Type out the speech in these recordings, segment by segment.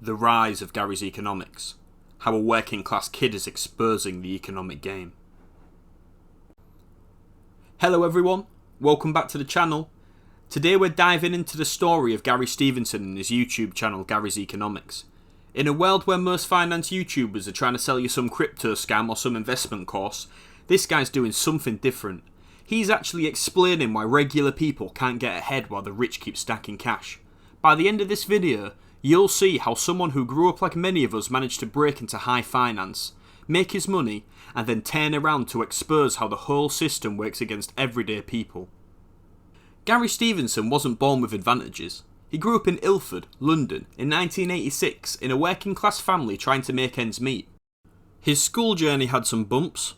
The rise of Gary's economics. How a working class kid is exposing the economic game. Hello everyone, welcome back to the channel. Today we're diving into the story of Gary Stevenson and his YouTube channel Gary's Economics. In a world where most finance YouTubers are trying to sell you some crypto scam or some investment course, this guy's doing something different. He's actually explaining why regular people can't get ahead while the rich keep stacking cash. By the end of this video, you'll see how someone who grew up like many of us managed to break into high finance, make his money, and then turn around to expose how the whole system works against everyday people. Gary Stevenson wasn't born with advantages. He grew up in Ilford, London, in 1986 in a working class family trying to make ends meet. His school journey had some bumps.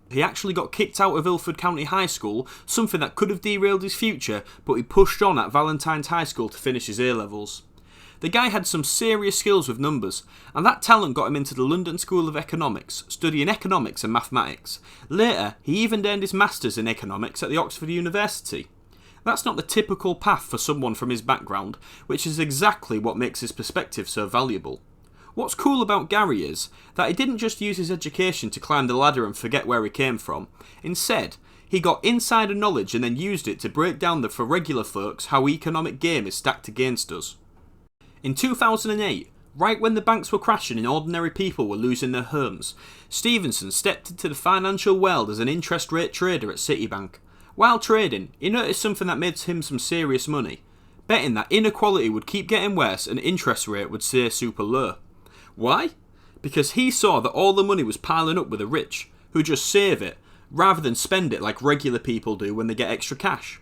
He actually got kicked out of Ilford County High School, something that could have derailed his future, but he pushed on at Valentine's High School to finish his A-levels. The guy had some serious skills with numbers, and that talent got him into the London School of Economics, studying economics and mathematics. Later, he even earned his Masters in Economics at the Oxford University. That's not the typical path for someone from his background, which is exactly what makes his perspective so valuable. What's cool about Gary is that he didn't just use his education to climb the ladder and forget where he came from. Instead, he got insider knowledge and then used it to break down for regular folks how economic game is stacked against us. In 2008, right when the banks were crashing and ordinary people were losing their homes, Stevenson stepped into the financial world as an interest rate trader at Citibank. While trading, he noticed something that made him some serious money, betting that inequality would keep getting worse and interest rate would stay super low. Why? Because he saw that all the money was piling up with the rich, who just save it, rather than spend it like regular people do when they get extra cash.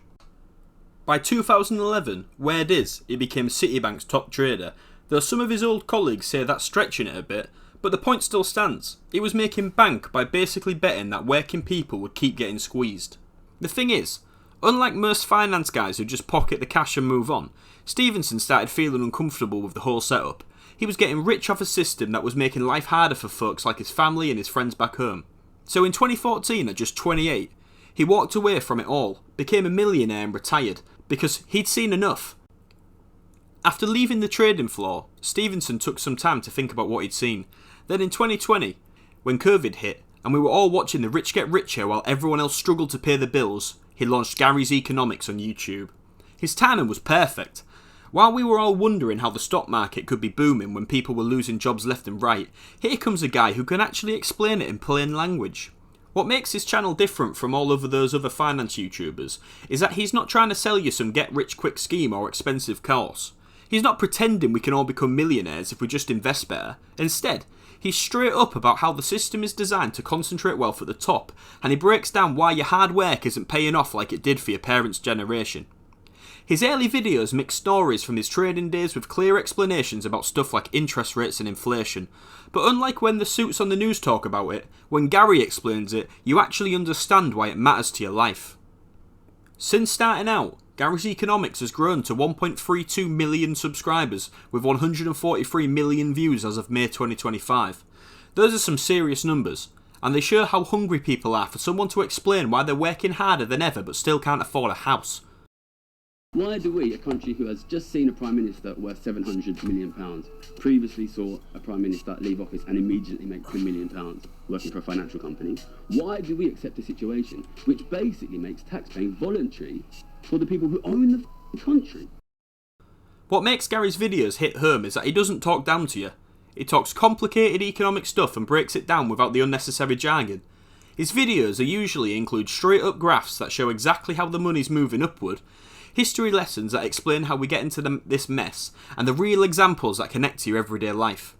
By 2011, word is, he became Citibank's top trader, though some of his old colleagues say that's stretching it a bit, but the point still stands. He was making bank by basically betting that working people would keep getting squeezed. The thing is, unlike most finance guys who just pocket the cash and move on, Stevenson started feeling uncomfortable with the whole setup. He was getting rich off a system that was making life harder for folks like his family and his friends back home. So in 2014, at just 28, he walked away from it all, became a millionaire and retired, because he'd seen enough. After leaving the trading floor, Stevenson took some time to think about what he'd seen. Then in 2020, when COVID hit, and we were all watching the rich get richer while everyone else struggled to pay the bills, he launched Gary's Economics on YouTube. His timing was perfect. While we were all wondering how the stock market could be booming when people were losing jobs left and right, here comes a guy who can actually explain it in plain language. What makes his channel different from all of those other finance YouTubers is that he's not trying to sell you some get-rich-quick scheme or expensive course. He's not pretending we can all become millionaires if we just invest better. Instead, he's straight up about how the system is designed to concentrate wealth at the top, and he breaks down why your hard work isn't paying off like it did for your parents' generation. His early videos mix stories from his trading days with clear explanations about stuff like interest rates and inflation. But unlike when the suits on the news talk about it, when Gary explains it, you actually understand why it matters to your life. Since starting out, Gary's Economics has grown to 1.32 million subscribers with 143 million views as of May 2025. Those are some serious numbers, and they show how hungry people are for someone to explain why they're working harder than ever but still can't afford a house. Why do we, a country who has just seen a Prime Minister worth £700 million, previously saw a Prime Minister leave office and immediately make £2 million working for a financial company, why do we accept a situation which basically makes tax paying voluntary for the people who own the country? What makes Gary's videos hit home is that he doesn't talk down to you. He talks complicated economic stuff and breaks it down without the unnecessary jargon. His videos usually include straight up graphs that show exactly how the money's moving upward, history lessons that explain how we get into this mess, and the real examples that connect to your everyday life.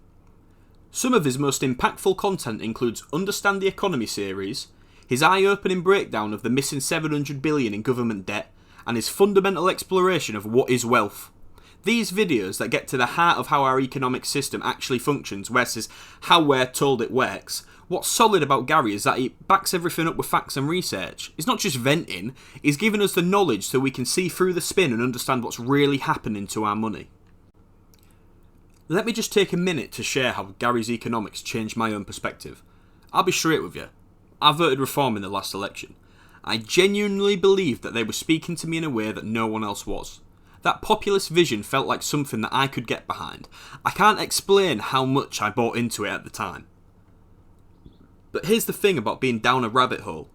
Some of his most impactful content includes Understand the Economy series, his eye-opening breakdown of the missing $700 billion in government debt, and his fundamental exploration of what is wealth. These videos that get to the heart of how our economic system actually functions versus how we're told it works. What's solid about Gary is that he backs everything up with facts and research. He's not just venting, he's giving us the knowledge so we can see through the spin and understand what's really happening to our money. Let me just take a minute to share how Gary's Economics changed my own perspective. I'll be straight with you. I voted Reform in the last election. I genuinely believed that they were speaking to me in a way that no one else was. That populist vision felt like something that I could get behind. I can't explain how much I bought into it at the time. But here's the thing about being down a rabbit hole.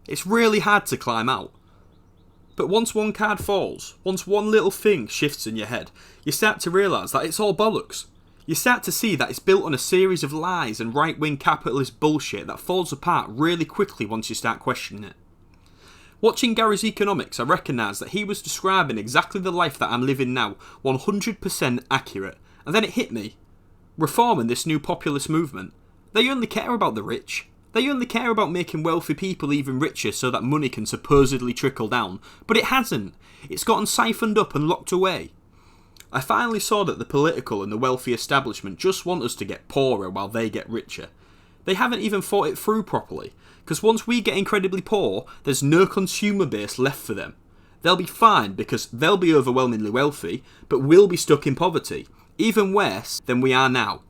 It's really hard to climb out. But once one card falls, once one little thing shifts in your head, you start to realise that it's all bollocks. You start to see that it's built on a series of lies and right-wing capitalist bullshit that falls apart really quickly once you start questioning it. Watching Gary's Economics, I recognised that he was describing exactly the life that I'm living now, 100% accurate. And then it hit me. Reform and this new populist movement, they only care about the rich. They only care about making wealthy people even richer so that money can supposedly trickle down. But it hasn't. It's gotten siphoned up and locked away. I finally saw that the political and the wealthy establishment just want us to get poorer while they get richer. They haven't even thought it through properly, because once we get incredibly poor, there's no consumer base left for them. They'll be fine because they'll be overwhelmingly wealthy, but we'll be stuck in poverty, even worse than we are now.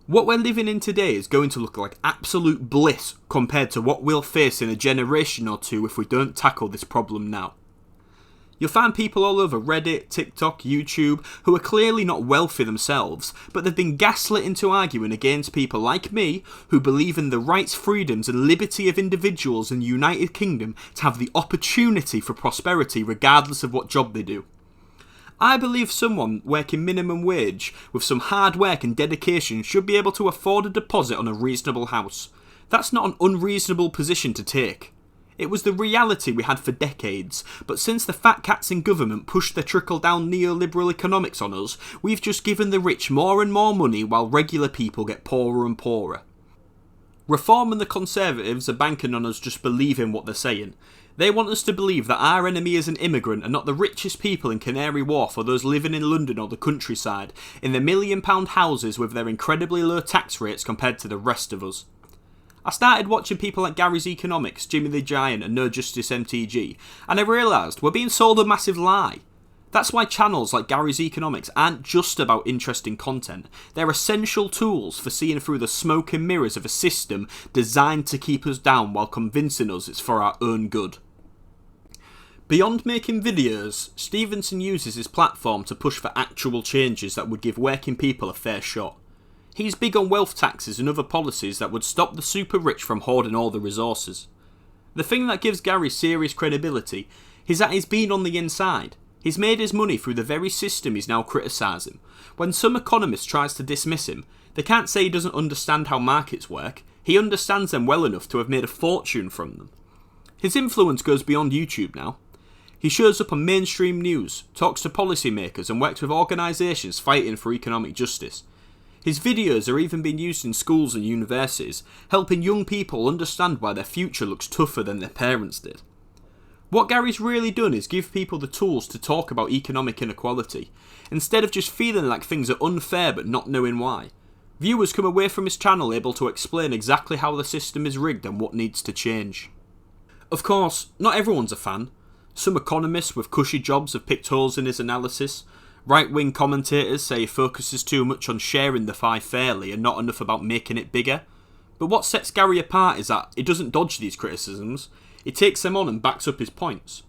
What we're living in today is going to look like absolute bliss compared to what we'll face in a generation or two if we don't tackle this problem now. You'll find people all over Reddit, TikTok, YouTube who are clearly not wealthy themselves, but they've been gaslit into arguing against people like me who believe in the rights, freedoms and liberty of individuals in the United Kingdom to have the opportunity for prosperity regardless of what job they do. I believe someone working minimum wage with some hard work and dedication should be able to afford a deposit on a reasonable house. That's not an unreasonable position to take. It was the reality we had for decades, but since the fat cats in government pushed their trickle-down neoliberal economics on us, we've just given the rich more and more money while regular people get poorer and poorer. Reform and the Conservatives are banking on us just believing what they're saying. They want us to believe that our enemy is an immigrant and not the richest people in Canary Wharf or those living in London or the countryside, in their £1 million houses with their incredibly low tax rates compared to the rest of us. I started watching people like Gary's Economics, Jimmy the Giant and No Justice MTG, and I realised we're being sold a massive lie. That's why channels like Gary's Economics aren't just about interesting content. They're essential tools for seeing through the smoke and mirrors of a system designed to keep us down while convincing us it's for our own good. Beyond making videos, Stevenson uses his platform to push for actual changes that would give working people a fair shot. He's big on wealth taxes and other policies that would stop the super rich from hoarding all the resources. The thing that gives Gary serious credibility is that he's been on the inside. He's made his money through the very system he's now criticising. When some economist tries to dismiss him, they can't say he doesn't understand how markets work. He understands them well enough to have made a fortune from them. His influence goes beyond YouTube now. He shows up on mainstream news, talks to policymakers and works with organisations fighting for economic justice. His videos are even being used in schools and universities, helping young people understand why their future looks tougher than their parents did. What Gary's really done is give people the tools to talk about economic inequality, instead of just feeling like things are unfair but not knowing why. Viewers come away from his channel able to explain exactly how the system is rigged and what needs to change. Of course, not everyone's a fan. Some economists with cushy jobs have picked holes in his analysis. Right-wing commentators say he focuses too much on sharing the pie fairly and not enough about making it bigger. But what sets Gary apart is that he doesn't dodge these criticisms, he takes them on and backs up his points.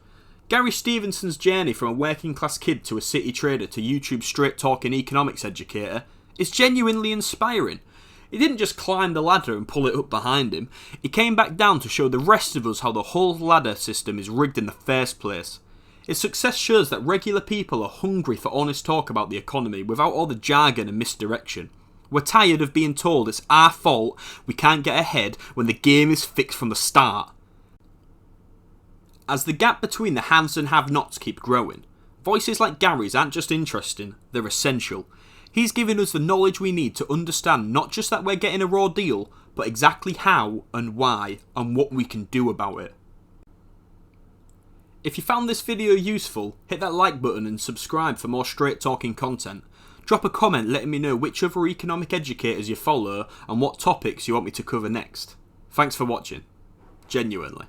Gary Stevenson's journey from a working class kid to a city trader to YouTube straight talking economics educator is genuinely inspiring. He didn't just climb the ladder and pull it up behind him, he came back down to show the rest of us how the whole ladder system is rigged in the first place. His success shows that regular people are hungry for honest talk about the economy without all the jargon and misdirection. We're tired of being told it's our fault we can't get ahead when the game is fixed from the start. As the gap between the haves and have-nots keep growing, voices like Gary's aren't just interesting, they're essential. He's giving us the knowledge we need to understand not just that we're getting a raw deal, but exactly how and why and what we can do about it. If you found this video useful, hit that like button and subscribe for more straight talking content. Drop a comment letting me know which other economic educators you follow and what topics you want me to cover next. Thanks for watching. Genuinely.